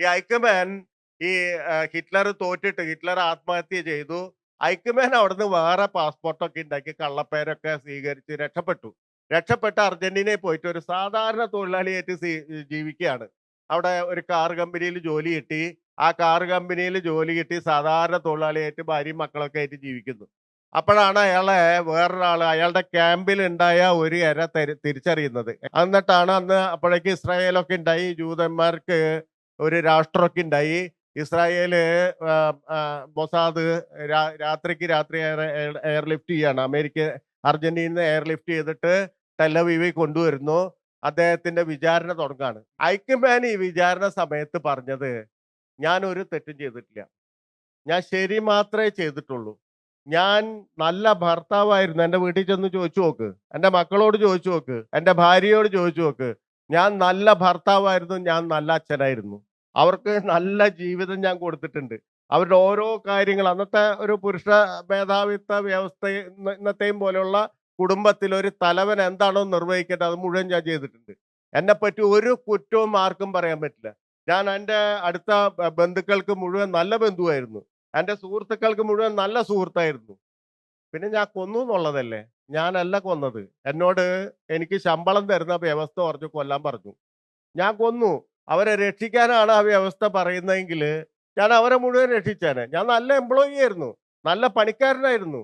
ഈ ഐക്യമാൻ ഈ Hitler തോറ്റിട്ട് Hitler ആത്മഹത്യ ചെയ്തു. ഐക്യമാൻ അവിടുന്ന് വേറെ പാസ്പോർട്ടൊക്കെ ഉണ്ടാക്കി കള്ളപ്പേരൊക്കെ സ്വീകരിച്ച് രക്ഷപ്പെട്ടു. രക്ഷപ്പെട്ട് അർജന്റീനയിൽ പോയിട്ട് ഒരു സാധാരണ തൊഴിലാളിയായിട്ട് ജീവിക്കുകയാണ്. അവിടെ ഒരു കാർ കമ്പനിയിൽ ജോലി കിട്ടി. ആ കാർ കമ്പനിയിൽ ജോലി കിട്ടി സാധാരണ തൊഴിലാളിയായിട്ട് ഭാര്യയും മക്കളൊക്കെ ആയിട്ട് ജീവിക്കുന്നു. അപ്പോഴാണ് അയാളെ വേറൊരാള് അയാളുടെ ക്യാമ്പിൽ ഉണ്ടായ ഒരു ഇര തിരിച്ചറിയുന്നത്. എന്നിട്ടാണ് അന്ന് അപ്പോഴേക്ക് ഇസ്രായേലൊക്കെ ഉണ്ടായി. ജൂതന്മാർക്ക് ഒരു രാഷ്ട്രമൊക്കെ ഉണ്ടായി. ഇസ്രായേല് മൊസാദ് രാത്രിക്ക് രാത്രി എയർലിഫ്റ്റ് ചെയ്യാണ്. അർജന്റീനയിൽ നിന്ന് എയർലിഫ്റ്റ് ചെയ്തിട്ട് ടെലവീവിൽ കൊണ്ടുവരുന്നു. അദ്ദേഹത്തിന്റെ വിചാരണ തുടങ്ങാണ്. ഐക്യമാൻ ഈ വിചാരണ സമയത്ത് പറഞ്ഞത്, ഞാൻ ഒരു തെറ്റും ചെയ്തിട്ടില്ല. ഞാൻ ശരി മാത്രമേ ചെയ്തിട്ടുള്ളൂ. ഞാൻ നല്ല ഭർത്താവായിരുന്നു. എൻ്റെ വീട്ടിൽ ചെന്ന് ചോദിച്ചു നോക്ക്. എൻ്റെ മക്കളോട് ചോദിച്ചു നോക്ക്. എൻ്റെ ഭാര്യയോട് ചോദിച്ചു നോക്ക്. ഞാൻ നല്ല ഭർത്താവായിരുന്നു. ഞാൻ നല്ല അച്ഛനായിരുന്നു. അവർക്ക് നല്ല ജീവിതം ഞാൻ കൊടുത്തിട്ടുണ്ട്. അവരുടെ ഓരോ കാര്യങ്ങൾ അന്നത്തെ ഒരു പുരുഷ മേധാവിത്വ വ്യവസ്ഥ ഇന്നത്തെയും പോലെയുള്ള കുടുംബത്തിൽ ഒരു തലവൻ എന്താണോ നിർവഹിക്കേണ്ടത് അത് മുഴുവൻ ഞാൻ ചെയ്തിട്ടുണ്ട്. എന്നെപ്പറ്റി ഒരു കുറ്റവും ആർക്കും പറയാൻ പറ്റില്ല. ഞാൻ എൻ്റെ അടുത്ത ബന്ധുക്കൾക്ക് മുഴുവൻ നല്ല ബന്ധുവായിരുന്നു. എൻ്റെ സുഹൃത്തുക്കൾക്ക് മുഴുവൻ നല്ല സുഹൃത്തായിരുന്നു. പിന്നെ ഞാൻ കൊന്നു എന്നുള്ളതല്ലേ. ഞാനല്ല കൊന്നത്. എന്നോട് എനിക്ക് ശമ്പളം തരുന്ന വ്യവസ്ഥ പറഞ്ഞു കൊല്ലാൻ പറഞ്ഞു. ഞാൻ കൊന്നു. അവരെ രക്ഷിക്കാനാണ് ആ വ്യവസ്ഥ പറയുന്നതെങ്കില് ഞാൻ അവരെ മുഴുവൻ രക്ഷിച്ചേനെ. ഞാൻ നല്ല എംപ്ലോയി ആയിരുന്നു. നല്ല പണിക്കാരനായിരുന്നു.